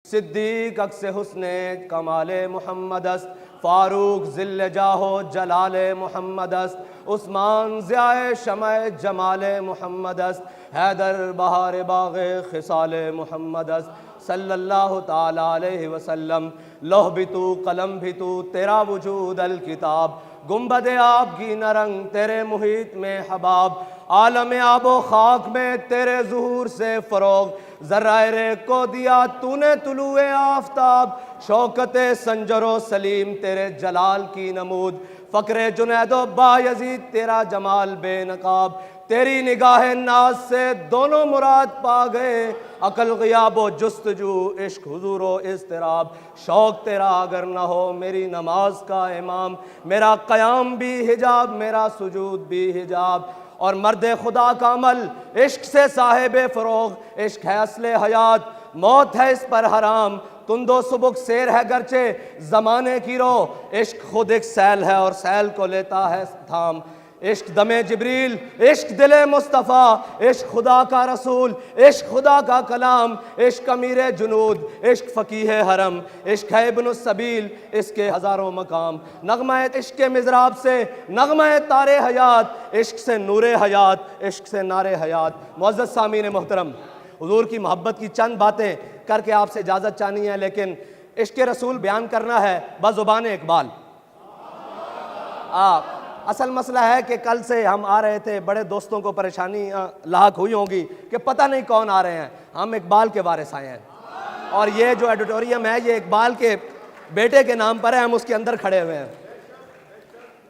सिद्दीक अक्स हुस्ने कमाले मोहम्मदस, फारूक ज़िल्ल जाहो जलाले मोहम्मदस, उस्मान ज़ियाए शमए जमाले मोहम्मदस, हैदर बहार बाग़े खिसाले मोहम्मदस सल्लल्लाहु ताला अलैहि वसल्लम। लौह भी तू कलम भी तू तेरा वजूद अल किताब, गुंबद आपकी नरंग तेरे मुहित में हबाब, आलम आबो खाक में तेरे ज़ुहूर से फ़रोग़, ज़र्राए को दिया तूने तुलुए आफ्ताब, शौकते संजरो सलीम तेरे जलाल की नमूद, फ़क्रे जुनैदो बायज़ीद तेरा जमाल बेनकाब, तेरी निगाह नाज से दोनों मुराद पा गए, अकल ग़ियाबो जुस्तजू इश्क हुज़ूरो इज़्तिराब, शौक़ तेरा अगर न हो मेरी नमाज का इमाम, मेरा क़याम भी हिजाब मेरा सुजूद भी हिजाब, और मर्द खुदा का अमल इश्क से साहिब फ़रोग़, इश्क है असले हयात मौत है इस पर हराम, तुंदो सुबुक शेर है गरचे ज़माने की रो, इश्क खुद एक सैल है और सैल को लेता है थाम, इश्क दमे जिब्रील इश्क दिले मुस्तफ़ा, इश्क खुदा का रसूल इश्क खुदा का कलाम, इश्क अमीर जुनूद इश्क फ़कीह हरम, इश्क है इब्न सबील इसके हज़ारों मकाम, नग़मा इश्क के मिज़राब से नग़मा तारे हयात, इश्क से नूरे हयात इश्क से नारे हयात। मुअज़्ज़ज़ सामीन मोहतरम, हुज़ूर की मोहब्बत की चंद बातें करके आपसे इजाज़त चाहनी है, लेकिन इश्क रसूल बयान करना है बज़ुबान इकबाल। असल मसला है कि कल से हम आ रहे थे, बड़े दोस्तों को परेशानी लाहक हुई होगी कि पता नहीं कौन आ रहे हैं। हम इकबाल के वारिस आए हैं और ये जो एडिटोरियम है ये इकबाल के बेटे के नाम पर है, हम उसके अंदर खड़े हुए हैं।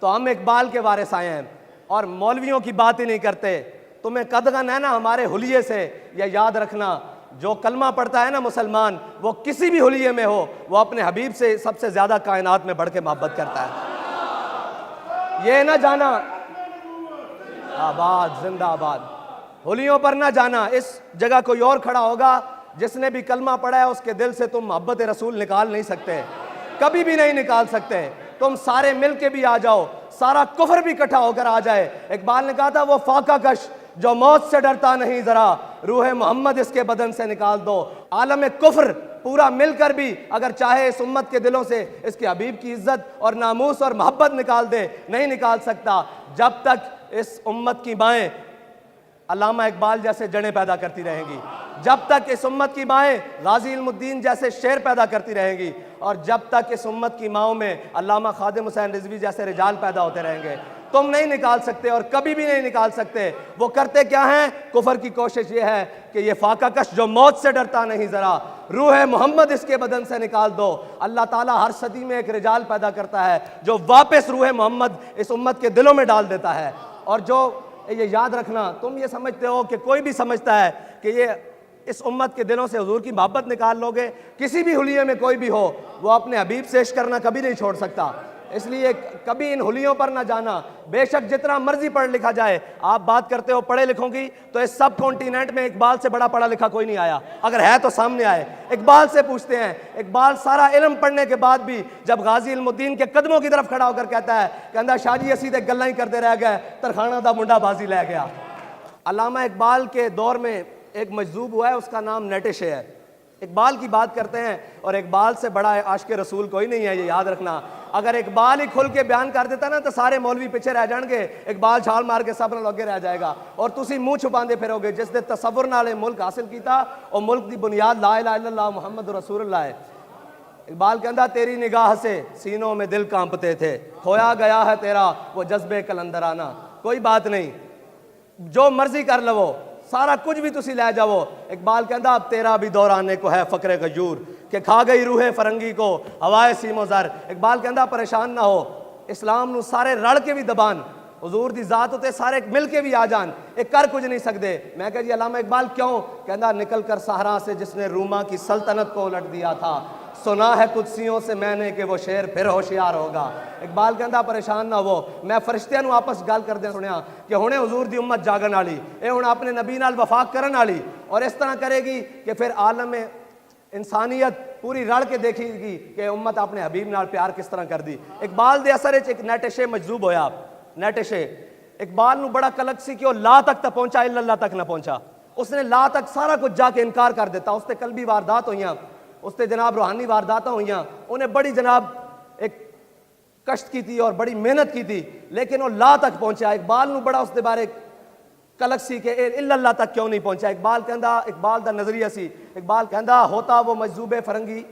तो हम इकबाल के वारिस आए हैं और मौलवियों की बात ही नहीं करते। तुम्हें कदगन है ना हमारे हुलिये से, यह याद रखना, जो कलमा पढ़ता है ना मुसलमान, वो किसी भी हुलिये में हो, वो अपने हबीब से सबसे ज़्यादा कायनात में बढ़ के मोहब्बत करता है। ये ना जाना, आबाद जिंदाबाद, हुलियों पर ना जाना। इस जगह कोई और खड़ा होगा जिसने भी कलमा पढ़ा है, उसके दिल से तुम मोहब्बत रसूल निकाल नहीं सकते, कभी भी नहीं निकाल सकते। तुम सारे मिल के भी आ जाओ, सारा कुफर भी इकट्ठा होकर आ जाए। इकबाल ने कहा था वो फाका कश जो मौत से डरता नहीं, जरा रूह मोहम्मद इसके बदन से निकाल दो। आलम कुफर पूरा मिलकर भी अगर चाहे इस उम्मत के दिलों से इसके हबीब की इज्जत और नामूस और मोहब्बत निकाल दे, नहीं निकाल सकता जब तक इस उम्मत की माएँ अल्लामा इकबाल जैसे जड़ें पैदा करती रहेंगी, जब तक इस उम्मत की माएँ गाजी इल्मुद्दीन जैसे शेर पैदा करती रहेंगी, और जब तक इस उम्मत की माओं में अल्लामा खादिम हुसैन रिजवी जैसे रिजाल पैदा होते रहेंगे। तुम नहीं निकाल सकते और कभी भी नहीं निकाल सकते। वो करते क्या हैं? कुफर की कोशिश ये है कि ये फाका कश जो मौत से डरता नहीं, ज़रा रूह मोहम्मद इसके बदन से निकाल दो। अल्लाह ताला हर सदी में एक रिजाल पैदा करता है जो वापस रूह मोहम्मद इस उम्मत के दिलों में डाल देता है। और जो ये याद रखना, तुम ये समझते हो कि कोई भी समझता है कि ये इस उम्मत के दिलों से हुजूर की मोहब्बत निकाल लोगे, किसी भी हुलिये में कोई भी हो, वो अपने हबीब से इश्क करना कभी नहीं छोड़ सकता। इसलिए कभी इन हुलियों पर ना जाना। बेशक जितना मर्जी पढ़ लिखा जाए, आप बात करते हो पढ़े लिखों की, तो इस सब कॉन्टिनेंट में इकबाल से बड़ा पढ़ा लिखा कोई नहीं आया। अगर है तो सामने आए, इकबाल से पूछते हैं। इकबाल सारा इल्म पढ़ने के बाद भी जब गाजी इल्मुद्दीन के कदमों की तरफ खड़ा होकर कहता है, कहता शाह जी असी ते गल्लां ही करते रह गए, तरखाना दा मुंडा बाजी लै गया। अल्लामा इकबाल के दौर में एक मजजूब हुआ है, उसका नाम नेटिशे है। इकबाल की बात करते हैं और इकबाल से बड़ा आशिक रसूल कोई नहीं है, ये याद रखना। अगर इकबाल ही खुल के बयान कर देता ना तो सारे मौलवी पीछे रह जाएंगे, इकबाल छाल मार के सब लगे रह जाएगा और तुसी मुंह छुपाते फिरोगे। जिसने तसव्वुर नाल मुल्क हासिल किया और मुल्क की बुनियाद ला इलाहा इल्लल्लाह मुहम्मद रसूलुल्लाह है। इकबाल कहता तेरी निगाह से सीनों में दिल कांपते थे, खोया गया है तेरा वो जज्बे कलंदराना। कोई बात नहीं, जो मर्जी कर लवो, सारा कुछ भी तुसी ले जाओ। इकबाल कहता अब तेरा भी दौर आने को है फकरे गयूर के खा गई रूहे फरंगी को हवाए सीमो जर। इकबाल कहता परेशान ना हो, इस्लाम नू सारे रड़ के भी दबान, हुजूर दी जात उते सारे मिल के भी आ जान, एक कर कुछ नहीं सकते। मैं कह जी अल्लामा इकबाल क्यों? कहता निकल कर सहरा से जिसने रूमा की सल्तनत को उलट दिया था, सुना है कुदसियों से मैंने कि वो शेर फिर होशियार होगा। इकबाल कहता परेशान ना हो, मैं फरिश्तियां नू आपस गल करदे सुनिया कि हुणे हुजूर दी उम्मत जागन वाली, ये हुण अपने नबी नाल वफाक करन वाली और इस तरह करेगी कि फिर आलम इंसानियत पूरी रल के देखेगी कि उम्मत अपने हबीब नाल प्यार किस तरह कर दी। इकबाल दे असर एक नेटिशे मजजूब होया। नेटिशे इकबाल नू बड़ा कलक सी कि वो ला तक तो पहुंचा, इल्लल्लाह तक ना पहुंचा। उसने ला तक सारा कुछ जाके इनकार कर देता। उससे कल भी वारदात हुई, उसते जनाब रूहानी वारदातां हुई, उन्हें बड़ी जनाब एक कष्ट की थी और बड़ी मेहनत की थी, लेकिन वो ला तक पहुंचा। इकबाल नूं बड़ा उसके बारे कलक सी कि इल्लल्लाह तक क्यों नहीं पहुंचा। इकबाल कहंदा, इकबाल दा नजरिया सी, इकबाल कहंदा होता वो मजजूबे फरंगी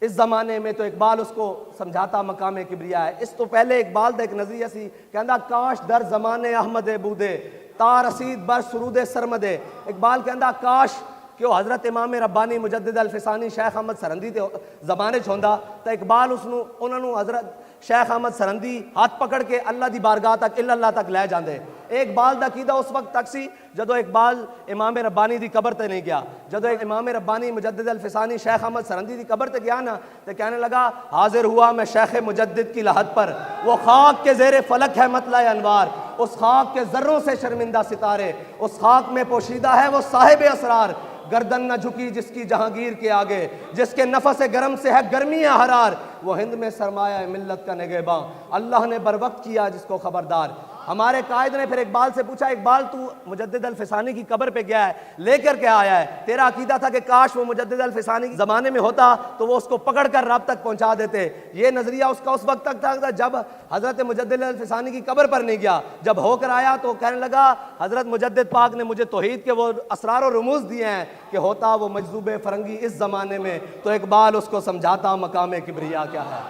इस ज़माने में तो इकबाल उसको समझाता मकाम किबरिया है। इस तो पहले इकबाल दा एक नजरिया सी, कहंदा काश दर ज़माने अहमद बूदे तार रसीद बर सुरूद सरमदे। इकबाल कहंदा काश कि वो हज़रत इमाम रब्बानी मुजद्दिद अल फिसानी शेख अहमद सरंदी के ज़माने च होंदा तो इकबाल उसनू उन्होंने हज़रत शेख अहमद सरंदी हाथ पकड़ के अल्लाह की बारगाह तक इल्लल्लाह तक लै जाते। इकबाल दा कीदा उस वक्त तक सी जदों इकबाल इमाम रब्बानी की कबर ते नहीं गया। जदों इमाम रब्बानी मुजद्दिद अल फिसानी शेख अहमद सरंदी की कबर ते गया ना तो कहने लगा हाजिर हुआ मैं शेख मुजद्दिद की लहद पर, वो खाक के ज़ेरे फलक है मतला अनवार, उस खाक के ज़र्रों से शर्मिंदा सितारे, उस खाक में पोशीदा है वो साहिब असरार, गर्दन न झुकी जिसकी जहांगीर के आगे, जिसके नफस गरम से है गर्मी हरार, वो हिंद में सरमाया मिल्लत का निगहबां, अल्लाह ने बर वक्त किया जिसको खबरदार। हमारे कायद ने फिर इकबाल से पूछा, इकबाल तू मुजद्दिद अल फिसानी की कब्र पे गया है, लेकर के आया है, तेरा अकीदा था कि काश वो मुजद्दिद अल फिसानी के ज़माने में होता तो वो उसको पकड़ कर रब तक पहुंचा देते। ये नज़रिया उसका उस वक्त तक था जब हज़रत मुजद्दिद अल फिसानी की कब्र पर नहीं गया। जब होकर आया तो कहने लगा हज़रत मुजद्दिद पाक ने मुझे तौहीद के वो असरार और रमूज़ दिए हैं कि होता वो मजजूब फरंगी इस ज़माने में तो इकबाल उसको समझाता मकाम किबरिया क्या है।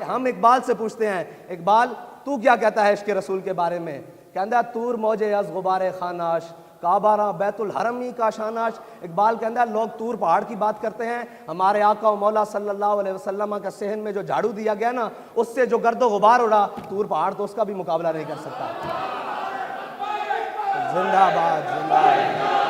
हम इकबाल से पूछते हैं, इकबाल तू क्या कहता है इश्क़ रसूल के बारे में? कहता तूर मौजे अज़ गुबारे खानाश काबारा बैतुल हरमी का शानाश। इकबाल कहता है लोग तूर पहाड़ की बात करते हैं, हमारे आका और मौला सल्लल्लाहु अलैहि वसल्लम का सहन में जो झाड़ू दिया गया ना उससे जो गर्दो गुबार उड़ा, तूर पहाड़ तो उसका भी मुकाबला नहीं कर सकता। जिंदाबाद जिंदाबाद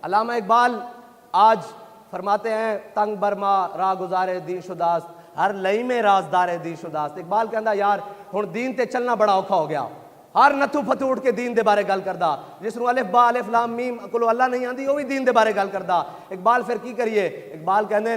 अल्लामा इकबाल आज फरमाते हैं तंग बरमा रा गुजारे दी शुदास्त हर लई में राजदारे दी शुदास्त। इकबाल कहता यार हुण दीन ते चलना बड़ा औखा हो गया, हर नथू फतू उठ के दीन दे बारे गल करदा, जिसनू अलिफ बा अलिफ लाम मीम कोलो अल्लाह नहीं आंदी वो भी दीन दे बारे गल करदा। इकबाल फिर की करिए? इकबाल कहते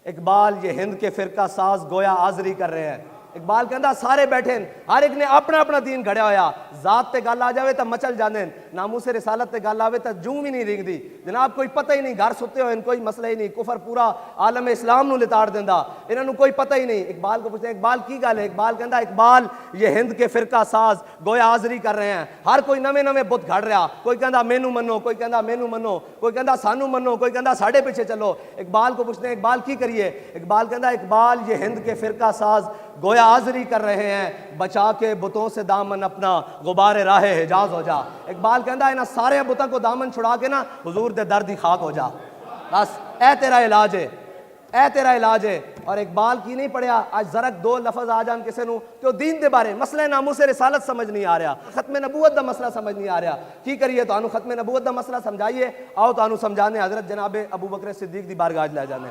इकबाल ये हिंद के फिरका साज गोया हाजरी कर रहे हैं। इकबाल कहता सारे बैठे हर एक ने अपना अपना दीन घड़िया होया, जात ते गल आ जाए तो मचल जाते, नामूसे रिसालत ते गल आवे तो जूं भी नहीं रिंगदी जनाब, कोई पता ही नहीं, घर सुते हुए कोई मसला ही नहीं, कुफर पूरा आलम इस्लाम नू लिताड़ देंदा, इन्होंने कोई पता ही नहीं। इकबाल को पूछते हैं इकबाल की गल है? इकबाल कहता इकबाल ये हिंद के फिरका साज गोया हाजरी कर रहे हैं, हर कोई नवे नवे बुत घड़ रहा, कोई कहता मैनू मनो, कोई कहता मैनू मनो, कोई कहता सानू मनो, कोई कहता साढ़े पीछे चलो। इकबाल को पूछते हैं इकबाल की करिए? इकबाल कहता इकबाल ये हिंद के फिरका साज गोया हाजरी कर रहे हैं, बचा के बुतों से दामन अपना गुबारे राहे हिजाज हो जा। इकबाल कहता इन्हें सारे बुतों को दामन छुड़ा के ना हुजूर दे दर्द ही खाक हो जा, बस ए तेरा इलाज है, ए तेरा इलाज है। और इकबाल की नहीं पढ़िया आज जरक दो लफज आ जान किसी तो दीन दे बारे मसले नामू से रिसालत समझ नहीं आ रहा, खत्म नबूवत का मसला समझ नहीं आ रहा, की करिए? तो खत्म नबूवत का मसला समझाइए, आओ तो समझाने हजरत जनाब अबू बकर सिद्दीक दी बारगाह लै जाने।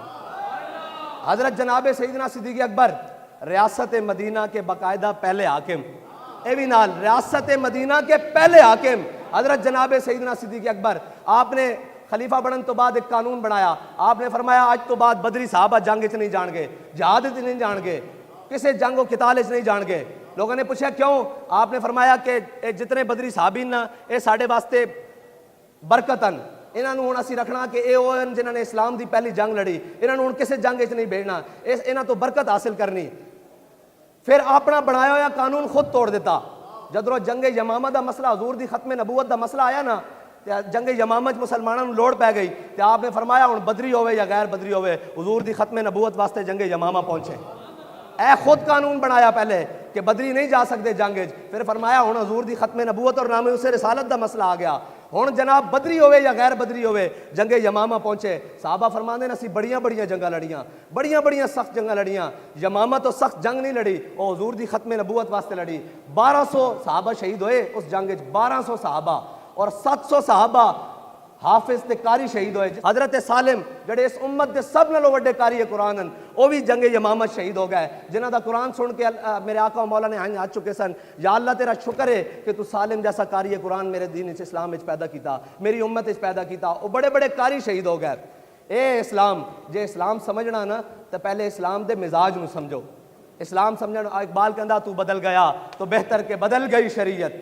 हजरत जनाब सईदना सिद्दीक अकबर रियासत मदीना के बाकायदा पहले हाकिम, ए भी नाल रियासत मदीना के पहले हाकिम हजरत जनाब सईदना सिद्दीक अकबर, आपने खलीफा बनने तो बाद एक कानून बनाया, आपने फरमाया आज तो बाद बदरी साहबा जंग च नहीं जान गए, जहाद च नहीं जान गए, किसी जंग किताल च नहीं जान गए। लोगों ने पूछा क्यों? आपने फरमाया कि जितने बदरी साहबी ना ये साढ़े वास्ते बरकतन, इन्होंने हूँ असी रखना कि ये जिन्होंने इस्लाम की पहली जंग लड़ी, इन्होंने हूँ किसी जंग च नहीं भेजना, इन्हों तो बरकत हासिल करनी। फिर अपना बनाया हुआ कानून खुद तोड़ दिता। जदों जंग यमामा का मसला हजूर की खत्म नबूवत का मसला आया ना, जंग यमामा मुसलमानों को लोड़ पै गई, तो आपने फरमाया हूँ बदरी होवे या गैर बदरी होवे हजूर की खत्म नबूवत वास्ते जंग यमामा पहुंचे। ए खुद कानून बनाया पहले कि बदरी नहीं जा सकते जंग, फिर फरमाया हूँ हजूर की खत्म नबूवत और नामे उसे रिसालत का मसला आ गया, हुण जनाब बदरी होवे या गैर बदरी होवे जंगे यमामा पहुंचे। साहबा फरमाते असी बड़िया बड़िया जंगा लड़ियाँ, बड़िया बड़िया सख्त जंगा लड़ियाँ, यमामा तो सख्त जंग नहीं लड़ी, वो हजूर की खत्म नबूवत वास्ते लड़ी। 1200 साहबा शहीद होए उस जंग 1200 साहबा और 700 साहबा हाफिज ते कारी शहीद होए। हजरत सालिम जड़े इस उम्मत के सब नालों वड्डे कारी कुरान वो भी जंगे यमामा शहीद हो गए, जिन्हों का कुरान सुन के मेरे आका मौला ने हाथ चुके सन, या अल्लाह तेरा शुक्र है कि तू सालिम जैसा कारी कुरान मेरे दीन इस्लाम पैदा किया, मेरी उम्मत पैदा किया। वो बड़े बड़े कारी शहीद हो गए। ए इस्लाम जे इस्लाम समझना ना तो पहले इस्लाम दे मिजाज नूं समझो। इस्लाम समझना इकबाल कहंदा तू बदल गया तो बेहतर के बदल गई शरीयत।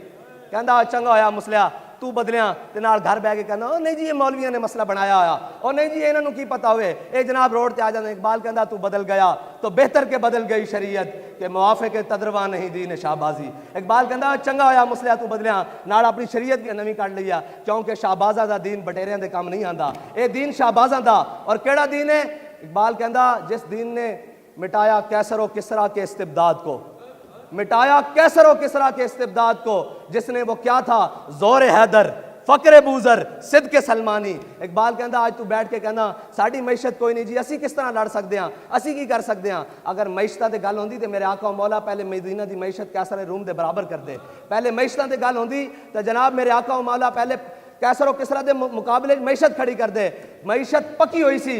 कहंदा चंगा होया मुसलिया तू बदलिया ते नाल घर बह के कहंदा ओ नहीं जी ये मौलवियों ने मसला बनाया होया, ओ नहीं जी इन्हां नूं की पता होवे, ए जनाब रोड ते आ जांदे। इकबाल कहंदा तू बदल गया तो बेहतर के बदल गई शरीयत के मुआफिक तदरवा नहीं दीन शाहबाजी। इकबाल कहंदा चंगा होया मुसलिया तू बदलिया नाल अपनी शरीयत भी नवीं कढ लई आ, क्योंकि शाहबाजा दा दीन बटेरियां दे काम नहीं आंदा, ए दीन शाहबाजा दा। और केड़ा दीन है? इकबाल कहंदा जिस दीन ने मिटाया कैसर व किसरा के इस्तिबदाद को, मिटाया कैसर व किसरा के इस्तिबदाद को, जिसने वो क्या था जोर हैदर फकरे बूजर सिद्ध के सलमानी। इकबाल कहंदा आज तू बैठ के कहना साड़ी मैशत कोई नहीं जी, असी किस तरह लड़ सकते हैं, असी की कर सकते हैं। अगर मैशत की गल होंदी तो मेरे आका मौला पहले मदीना की मैशत कैसर रूम के बराबर कर दे। पहले मैशत की गल होंदी तो जनाब मेरे आका मौला पहले कैसर व किसरा के मुकाबले मैशत खड़ी कर दे। मैशत पक्की हुई सी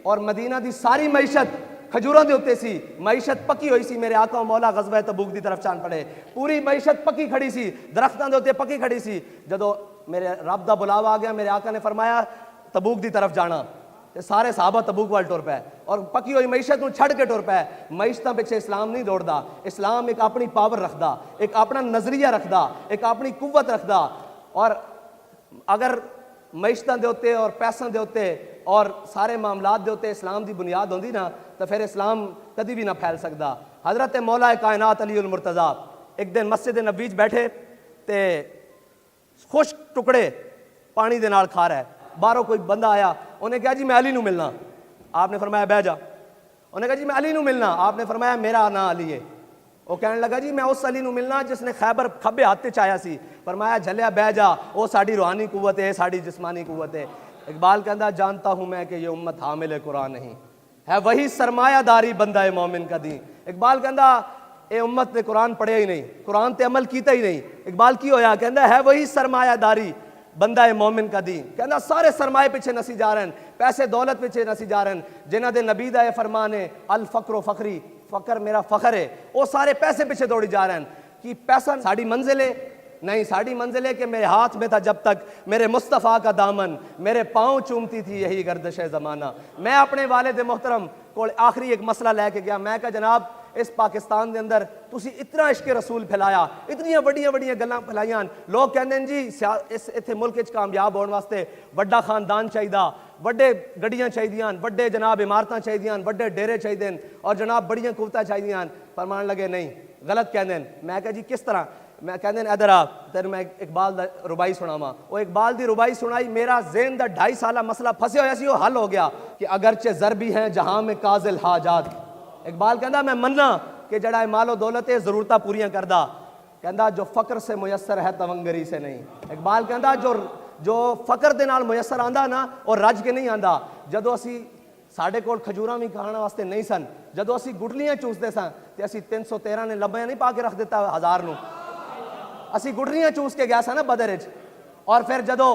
और मदीना की सारी मैशत खजूरों के उत्ते सी, मैशत पक्की हुई सी। मेरे आका मौला गज़वा तबूक की तरफ चान पड़े, पूरी मैशत पक्की खड़ी सी, दरख्तों के उत्ते पक्की खड़ी सी। जदों मेरे रब का बुलावा आ गया, मेरे आका ने फरमाया तबूक की तरफ जाना, ते सारे साहबा तबूक वाल टुर पे और पक्की हुई मैशत को छड़ के टुर पे। मैशत पिछे इस्लाम नहीं दौड़ता, इस्लाम एक अपनी पावर रखता, एक अपना नजरिया रखता, एक अपनी कुव्वत रखता। और अगर मैशतों के उत्ते और पैसों के उत्ते और सारे मामलात के उत्ते इस्लाम की बुनियाद होंदी ना तो फिर इस्लाम कभी भी ना फैल सकता। हजरत मौला कायनात अली उल मुर्तज़ा एक दिन मस्जिद नबी च बैठे ते खुश टुकड़े पानी दे नाल खा रहा है। बाहरों कोई बंदा आया, उन्हें कहा जी मैं अली नूं मिलना। आपने फरमाया बह जा। उन्हें कहा जी मैं अली नूं मिलना। आपने फरमाया मेरा ना अली है। वो कहने लगा जी मैं उस अली नूं मिलना जिसने खैबर खब्बे हाथ ते चाया सी। फरमाया झलिया बह जा, वो साड़ी रूहानी कुव्वत है, साड़ी जिस्मानी कुव्वत है। इकबाल कहता जानता हूं मैं कि ये उम्मत हामिल कुरान नहीं है, वही सरमायादारी बंदा है मोमिन का दी। इकबाल कहता ये उम्मत ने कुरान पढ़िया ही नहीं, कुरान ते अमल किया ही नहीं। इकबाल की होया? कहता है वही सरमायादारी बंदा है मोमिन का दी। कहता सारे सरमाए पीछे नसी जा रहे हैं, पैसे दौलत पीछे नसी जा रहे हैं, जिन्हों के नबी दा फरमान है अल फकरो फखरी, फकर मेरा फखर है, वो सारे पैसे पीछे दौड़ी जा रहे हैं कि पैसा साड़ी मंजिल है। नहीं, साड़ी मंजिल है कि मेरे हाथ में था जब तक मेरे मुस्तफ़ा का दामन, मेरे पाँव चूमती थी यही गर्दिश ज़माना। मैं अपने वालिद मोहतरम को आखिरी एक मसला लैके गया। मैं कहा जनाब इस पाकिस्तान के अंदर तुसी इतना इश्क रसूल फैलाया, इतनियां वड्डियां वड्डियां गल्लां फैलाइयां। लोग कहते हैं जी इस इत्थे मुल्क च कामयाब होने वास्ते वड्डा खानदान चाहिए, वड्डे गड्डियां चाहिए, वड्डे जनाब इमारतां चाहिए, वड्डे डेरे चाहिए और जनाब बड़ियां कुवतां चाहिए। फरमान लगे नहीं, गलत कहते हैं। मैं कहा जी किस तरह? मैं कहते हैं इधर आ तेन मैं इकबाल दा रुबाई सुनावा। वो इकबाल दी रुबाई सुनाई, मेरा ज़हन दा 2.5 साला मसला फंसे होया सी, वो हल हो गया कि अगरचे ज़रबी हैं जहां में काजिल हाजात। इकबाल कहता मैं मन्ना कि जड़ा मालो दौलत है ज़रूरतां पूरियां करदा। कहता जो फ़क्र से मुयसर है तवंगरी से नहीं। इकबाल कहता जो फ़क्र दे नाल मुयसर आंदा ना और रज के नहीं आंदा। जदों असी साढ़े कोल खजूरां भी खाने वास्ते नहीं सन, जदों असी गुठलियां चूसते सन ते असी 313 ने लब्बियां नहीं पा के रख दिता 1000 नूं, असी गुठलियां चूस के गया सा ना बदर च। और फिर जदों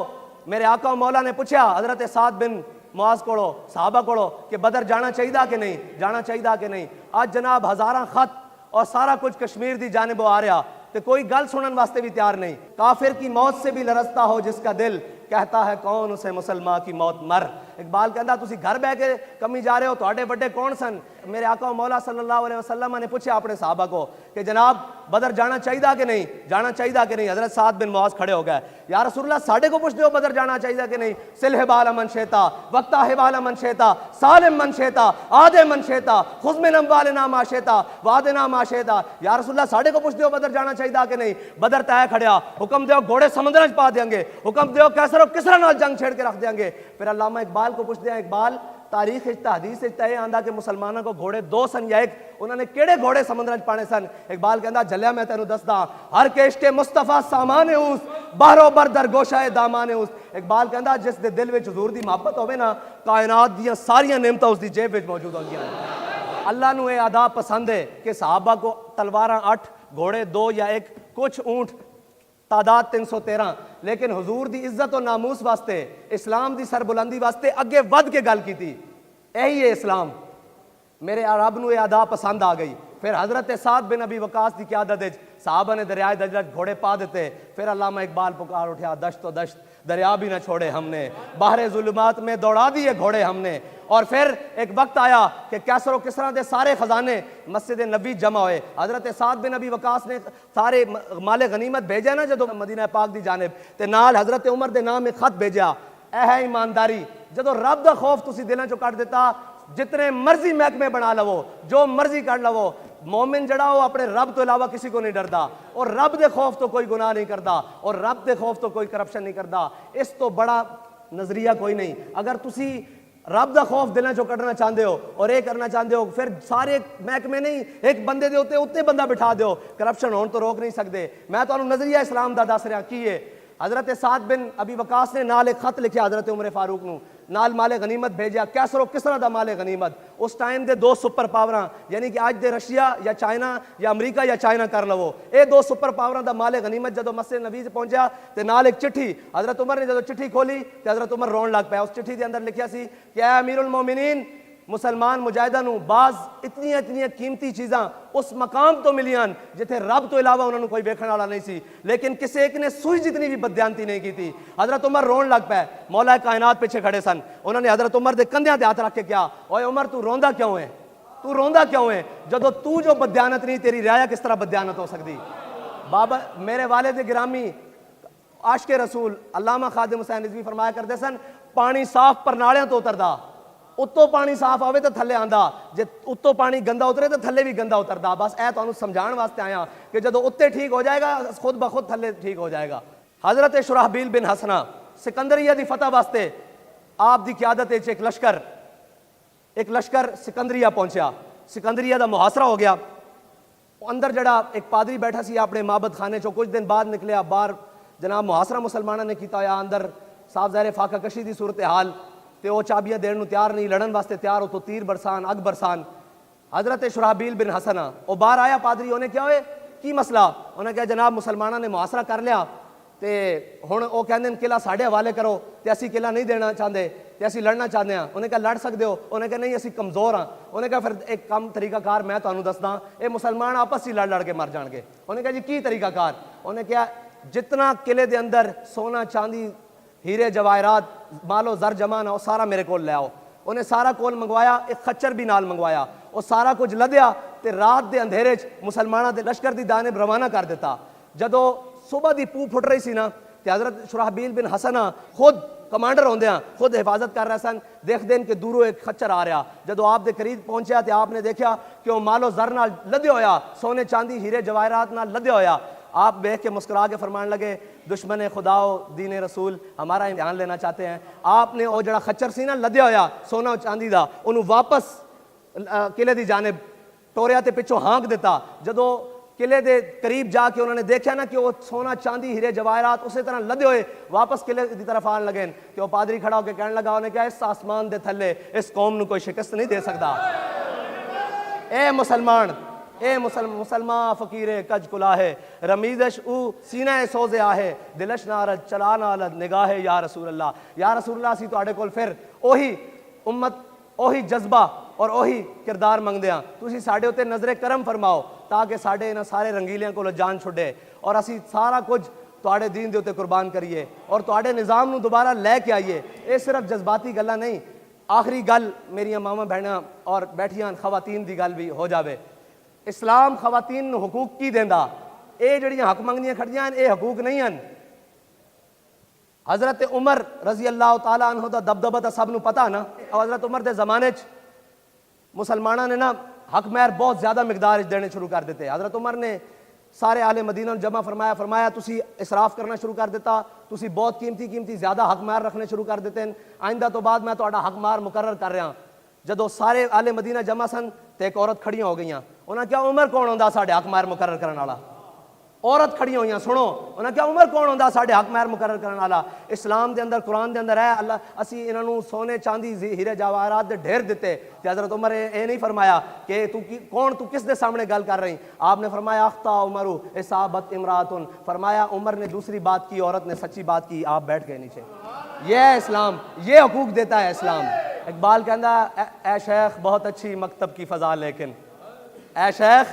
मेरे आका मौला ने पूछा हजरत साद बिन मुआज कोलो साहबा कोलो कि बदर जाना चाहिए कि नहीं, जाना चाहिए कि नहीं। आज जनाब हज़ारां खत और सारा कुछ कश्मीर की जानिब आ रहा तो कोई गल सुनने वास्ते भी तैयार नहीं। काफिर की मौत से भी लरसता हो जिसका दिल, कहता है कौन उसे मुसलमान की मौत मर। इकबाल कहता तुसी घर बह के कमी जा रहे हो, तुहाडे बड़े कौन सन? मेरे आका मौला सल्लल्लाहु अलैहि वसल्लम ने पूछा अपने साहबा को कि जनाब बदर जाना चाहिए कि नहीं, जाना चाहिए कि नहीं। हजरत साद बिन मुआज खड़े हो गए, या रसूलल्लाह साढ़े को पूछते हो बदर जाना चाहिए कि नहीं। सिल हिबाल मन शेता वक्ता हिबाल मन शेता सालिम मन शेता आदे मन शेता खुद में नम्बाल नाम आशेता वादे नाम आशेता। या रसूलल्लाह साढ़े को पूछते हो बदर जाना चाहिए कि नहीं। बदर तय खड़िया, हुक्म दो घोड़े समुद्र पा देंगे, हुक्म दो कैसर किसरा नाल जंग छेड़ के रख देंगे। फिर अल्लामा इकबाल को पूछते हैं इकबाल तारीख हदीस तय आंदा कि मुसलमानों को घोड़े 2 सन या 1, उन्होंने केड़े घोड़े समुद्र पाने सन। इकबाल कहता जलिया मैं तेन दसदा हर केश के मुस्तफा सामान उस बाहरों बरदर गोशाए दामान उस। इकबाल कहता जिस दे दिल में हजूर की मुहब्बत होवे ना, कायनात दियां सारियां नेमतां उसकी जेब में मौजूद होंदियां। अल्लाह नूं यह अदा पसंद है कि सहाबा को तलवारां 8, घोड़े 2 या 1, कुछ ऊंट, तादाद 313, लेकिन हुजूर दी इज्जत और नामूस वास्ते, इस्लाम दी सरबुलंदी वास्ते अगे वध के गल की थी। यही है इस्लाम। मेरे रब नूं यह अदा पसंद आ गई। फिर हजरत साद बिन अबी वकास की क्यादत साहबा ने दरियाए दजला घोड़े पा दिते। फिर अल्लामा इकबाल पुकार उठा दश्त दरिया भी ना छोड़े हमने, बाहर जुल्मात में दौड़ा दिए घोड़े हमने। और फिर एक वक्त आया कि कैसर और किसरा दे सारे खजाने मस्जिद नबी जमा हुए। हजरत साद बिन नबी वकास ने सारे माले गनीमत भेजे ना जो मदीना पाक दी जानिब, ते नाल हजरत उमर दे नाम एक खत भेजा। यह है ईमानदारी, जो रब दा खौफ तुसी दिलों चो कट दिता, जितने मर्जी महकमे बना लवो, जो मर्जी कर लवो, मोमिन जड़ा वो अपने रब तो इलावा किसी को नहीं डरता, और रब दे खौफ तो कोई गुनाह नहीं करता, और रब दे खौफ तो कोई करप्शन नहीं करता। इस तो बड़ा नजरिया कोई नहीं। अगर तुसी रब दा खौफ दिलों चो कटना चाहते हो और ये करना चाहते हो, फिर सारे महकमे नहीं, एक बंदे दे उत्ते बंदा बिठा दो, करप्शन होने तो रोक नहीं सकते। मैं तो नजरिया इस्लाम दा दस रहा की है। हजरत साद बिन अबी वकास ने नाल एक खत लिखा हजरत उमर फारूक नू, नाल माले गनीमत भेजा, कैसर और किसरा दा माले गनीमत। उस टाइम दे दो सुपर पावरां, यानी कि आज दे रशिया या चाइना या अमरीका या चाइना कर लवो, ये दो सुपर पावरां दा माले गनीमत जदों मस्जिद नबी से पहुंचा ते नाल एक चिट्ठी, हजरत उमर ने जदों चिट्ठी खोली ते हजरत उमर रोन लग पाया। उस चिट्ठी के अंदर लिखा सी कि ऐ अमीरुल मोमिनीन, मुसलमान मुजाहिदा नू बाज इतनियां इतनियां कीमती चीज़ां उस मकाम तो मिलियां जिथे रब तो इलावा उन्होंने कोई वेखण वाला नहीं सी, लेकिन किसी एक ने सुई जितनी भी बदयांती नहीं की थी। हजरत उमर रोन लग पाए। मौला कायनात पीछे खड़े सन, उन्होंने हजरत उमर के कंधे ते हाथ रख के क्या, ओए उमर तू रोंदा क्यों है, तू रोंदा क्यों है, जदों तू जो बदयानत नहीं, तेरी रियाया किस तरह बदयानत हो सकती। बाबा मेरे वालिद गिरामी आशिक रसूल अल्लामा खादिम हुसैन रिजवी फरमाया करते सन, पानी साफ परनालियां तो उतरदा, उत्तों पानी साफ आवे तो थले आंदा, जे उत्तों पानी गंदा उतरे तो थले भी गंदा उतरदा। बस ऐ तुहानू समझाने वास्ते आया कि जदों उत्ते ठीक हो जाएगा खुद ब खुद थले ठीक हो जाएगा। हजरत शुराहबील बिन हसना सिकंदरिया दी फतह वास्ते आप दी क़यादत एक लश्कर सिकंदरिया पहुंचा। सिकंदरिया दा मुहासरा हो गया। अंदर जड़ा एक पादरी बैठा सी अपने माबद खाने चो, कुछ दिन बाद निकलिया बाहर, जनाब मुहासरा मुसलमाना ने किया होया, अंदर साफ ज़ाहिर फाका कशी दी सूरत हाल, ते वो चाबियां देने नूं तैयार नहीं, लड़न वास्ते तैयार हो तो तीर बरसान, अग बरसान। हजरत शुराहबील बिन हसना वो बाहर आया, पादरी उन्हें क्या होए की मसला, उन्हें कहा जनाब मुसलमाना ने मुहासरा कर लिया ते हुण वो कहंदे किला साडे हवाले करो, ते असीं किला नहीं देना चाहते, ते असीं लड़ना चाहते हैं। उन्हें कहा लड़ सकते हो, उन्हें कहा नहीं असीं कमज़ोर हाँ। उन्हें कहा फिर एक कम तरीकाकार मैं तुहानूं दसदा, ये मुसलमान आपस ही लड़ लड़ के मर जाएंगे। उन्हें कहा जी की तरीकाकार, उन्हें कहा जितना किले के अंदर सोना चांदी हीरे जवाहरात मालो जर जमा ना, वो सारा मेरे को ले आओ। उन्हें सारा कोल मंगवाया, एक खच्चर भी नाल मंगवाया, वो सारा कुछ लद्या ते रात के अंधेरे मुसलमाना के लश्कर की दानिब रवाना कर दिता। जदों सुबह की पू फुट रही सी ना, ते हजरत शुराहबील बिन हसना खुद कमांडर होंदे खुद हिफाजत कर रहे सन, देखते हैं कि दूरों एक खच्चर आ रहा। जदों आप दे करीब पहुंचा तो आपने देखा कि वह मालो जर नाल लद्या होया, सोने चांदी हीरे जवाहरात नाल लद्या होया। आप देख के मुस्कुरा के फरमान लगे, दुश्मन खुदाओ दीन रसूल हमारा इम्तिहान लेना चाहते हैं। आपने वो जड़ा खच्चर सी ना लद्या होया सोना चांदी का, उन्होंने वापस किले की जानिब टोरिया ते पिछों हाँक दिता। जदों किले के करीब जाके उन्होंने देखा ना कि वो सोना चांदी हीरे जवाहरात उसी तरह लदे हुए वापस किले की तरफ आने लगे, कि वो पादरी खड़ा होकर कहने लगा, उन्हें क्या इस आसमान के थले इस कौम नूं कोई शिकस्त नहीं दे सकता। ए मुसलमान, ए मुसलमान फकीरे कज कुलाहे, रमीदश ऊ सीना सोजे आहे, दिलश नारद चला नालद निगाहे या रसूल अल्लाह। या रसूल अल्लाह सी तुहाडे कोल फिर ओही उम्मत, ओही जज्बा और ओही किरदार मंगदे हां, तुसीं साडे उत्ते नजरे करम फरमाओ ताकि साडे इन्हां सारे रंगीलियां कोलों जान छुड़े और असीं सारा कुछ तुहाडे दीन दे उत्ते कुर्बान करिए और तुहाडे निज़ाम नूं दोबारा लैके आइए। ये सिर्फ जज्बाती गल्लां नहीं। आखिरी गल मेरियां मावां भैणां और बैठियां खवातीन दी गल भी हो जावे। इस्लाम खवातीन नूं हकूक की देंदा, ये जड़ियां हक मंगदियां खड़ियां ये हकूक नहीं हन। हजरत उमर रजी अल्लाह तआला अन्हु दा दबदबा तो सब नूं पता ना। हजरत उमर के जमाने मुसलमाना ने ना हक महर बहुत ज़्यादा मिकदार देने शुरू कर देते। हजरत उमर ने सारे आले मदीना जमा फरमाया तुसी इसराफ करना शुरू कर दिता, तुसी बहुत कीमती ज़्यादा हक महर रखने शुरू कर देते हैं। आइंदा तो बाद मैं तुहाडा हक महर मुकर्रर कर रहा। जदों सारे आले मदीना जमा सन तो एक औरत खड़ियां हो गई। उन्हें क्या उमर कौन होंदा साडे हक महर मुकर्रर करने वाला? औरत खड़ी हुई, सुनो उन्हें क्या उमर कौन होंदा साडे हक महर मुकर्रर करने वाला? इस्लाम के अंदर कुरान के अंदर है अल्लाह असी इन्हों सोने चांदी हीरे जवाहरात दे ढेर दिते। हजरत उमर ये नहीं फरमाया कि तू कौन, तू किस दे सामने गल कर रही? आपने फरमाया अख्ता उमरू इसाबत इमरातुन, फरमाया उमर ने दूसरी बात की, औरत ने सच्ची बात की। आप बैठ गए नीचे। यह है इस्लाम, ये हकूक देता है इस्लाम। इकबाल कहता ए शेख बहुत अच्छी मकतब की फ़ज़ा, लेकिन ए शेख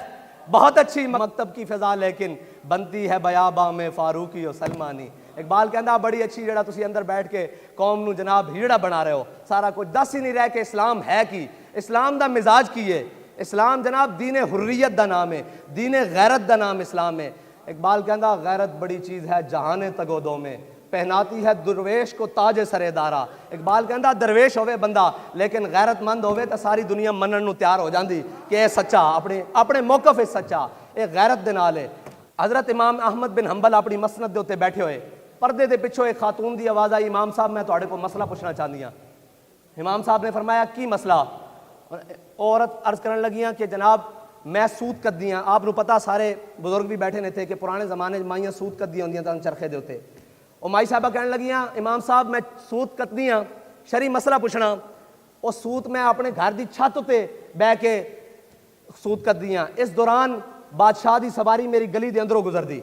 बहुत अच्छी मकतब की फ़िज़ा, लेकिन बनती है बयाबा में फ़ारूकी और सलमानी। इकबाल कहता बड़ी अच्छी जड़ा तुसी अंदर बैठ के कौम नू जनाब हिजड़ा बना रहे हो, सारा कुछ दस ही नहीं रह के इस्लाम है की, इस्लाम दा मिजाज की है। इस्लाम जनाब दीन हुर्रियत दा नाम है, दीन गैरत दा नाम इस्लाम है। इकबाल कहता गैरत बड़ी चीज़ है जहाने तगोदों में, पहनाती है दरवेश को ताज सरेदारा। इकबाल कहता दरवेश होवे बंदा लेकिन गैरतमंद होवे तो सारी दुनिया मनन नू तैयार हो जाती कि यह सच्चा अपने अपने मौकफ है सच्चा, एक गैरत दे नाल है। हज़रत इमाम अहमद बिन हंबल अपनी मसनद दे उत्ते बैठे हुए, पर्दे के पिछों एक खातून की आवाज़ आई, इमाम साहब मैं तुहाडे को मसला पूछना चाहती हाँ। इमाम साहब ने फरमाया की मसला? औरत अर्ज करन लगियाँ कि जनाब मैं सूत कदी हाँ। आपको पता सारे बुजुर्ग भी बैठे नहीं थे कि पुराने ज़माने माइयां सूत कदी होंदियां चरखे के उत्ते। और माई साहबा कहने लगियाँ इमाम साहब मैं सूत कदी हाँ, शरी मसला पूछना। और सूत मैं अपने घर की छत उत्ते बह के सूत कदी हाँ। इस दौरान बादशाह की सवारी मेरी गली के अंदरों गुजरदी,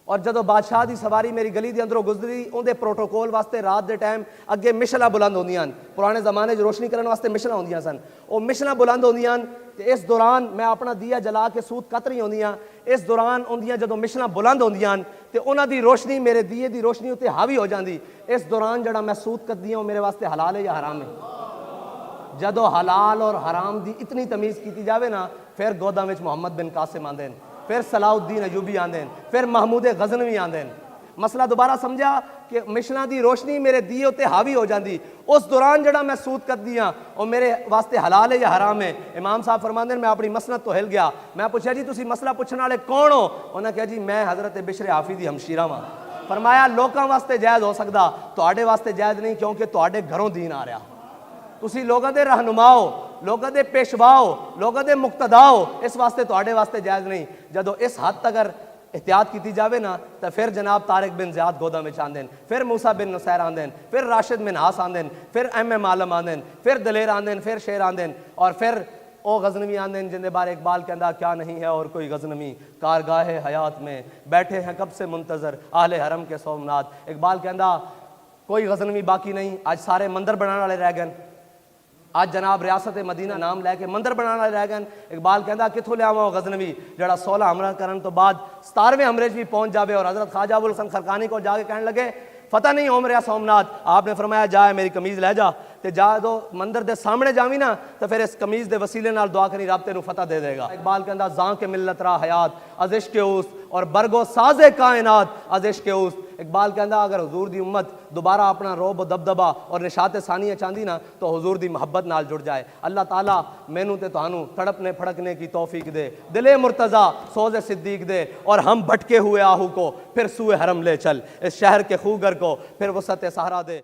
और जदों बादशाह की सवारी मेरी गली के अंदरों गुजरी उनके प्रोटोकोल वास्ते रात के टाइम अगे मिशला बुलंद होंदियां। पुराने ज़माने रोशनी करने वास्ते मिशला होंदियां सन, वो मिशला बुलंद होंदियां। इस दौरान मैं अपना दिया जला के सूत कत रही होंदियां। इस दौरान उनदियां जदों मिशला बुलंद होंदियां तो उन्होंने रोशनी मेरे दिए की रोशनी उत्ते हावी हो जाती। इस दौरान जड़ा मैं सूत कदी हूँ मेरे वास्ते हलाल है या हराम है? जदों हलाल और हराम की इतनी तमीज़ की जाए ना, फिर गोदा में मुहम्मद बिन कासिम आंदे, फिर सलाउद्दीन अयूबी आंदे, फिर महमूद गजनवी आंदे। मसला दोबारा समझा कि मिशना की रोशनी मेरे दिए उत्ते हावी हो जाती। उस दौरान जड़ा मैं सूत करदी हाँ और मेरे वास्ते हलाल है या हराम है? इमाम साहब फरमाते मैं अपनी मसनद तो हिल गया। मैं पूछा जी तुसी मसला पूछने वाले कौन हो? उन्हें कहा जी मैं हज़रत बिशर हाफी दी हमशीरा वां। फरमाया लोगों वास्ते जायज़ हो सकता, तुहाडे वास्ते जायज़ नहीं, क्योंकि तुहाडे घरों दीन आ रहा। तुसी लोगों के रहनुमाओ, लोगों के पेशवाओ, लोगों के मुक्तदाओ, इस वास्ते तुहाडे वास्ते जायज़ नहीं। जदों इस हद तक अगर एहतियात की जाए ना तो फिर जनाब तारिक बिन ज़ियाद गोदा में आंदे, फिर मूसा बिन नुसैर आंदे, फिर राशिद बिन हास आंदे, फिर एम आलम आंदे, फिर दलेर आंदे, फिर शेर आंदे, और फिर ओ गजनवी आंदे जिंदे बारे इकबाल कहता क्या नहीं है और कोई गजनवी कारगाह हयात में बैठे हैं कब से मुंतज़र आहले हरम के सोमनाथ। इकबाल कहता कोई गजनवी बाकी नहीं, आज सारे मंदिर बनाने वाले रह गए। आज जनाब रियासत मदीना नाम लैके मंदिर बनाने रह गए। इकबाल कहता कितों लियावा गजनवी जड़ा 16 हमला करने तो बाद 17वें हमले भी पहुंच जाए और हज़रत ख्वाजा अबुल हसन खरकानी को जाके कहने लगे फतह नहीं हो रहा सोमनाथ। आपने फरमाया जाए मेरी कमीज़ लै जा, तो जा दो मंदिर के सामने जावी ना तो फिर इस कमीज़ के वसीले नाल दुआ करी रब तेनू फतह दे देगा। इकबाल कहता जां के मिलत रा हयात अजिश के उस और बरगो साजे कायनात अजिश के उस। इकबाल कहता अगर हुजूर दी उम्मत दोबारा अपना रोब दबदबा और निशात सानिया चाहती ना तो हुजूर दी मोहब्बत नाल जुड़ जाए। अल्लाह ताला मैनू ते तुहानू तड़पने फड़कने की तौफीक दे, दिले मुर्तज़ा सोज़े सिद्दीक दे, और हम भटके हुए आहू को फिर सूए हरम ले चल, इस शहर के खूगर को फिर वसत सहारा दे।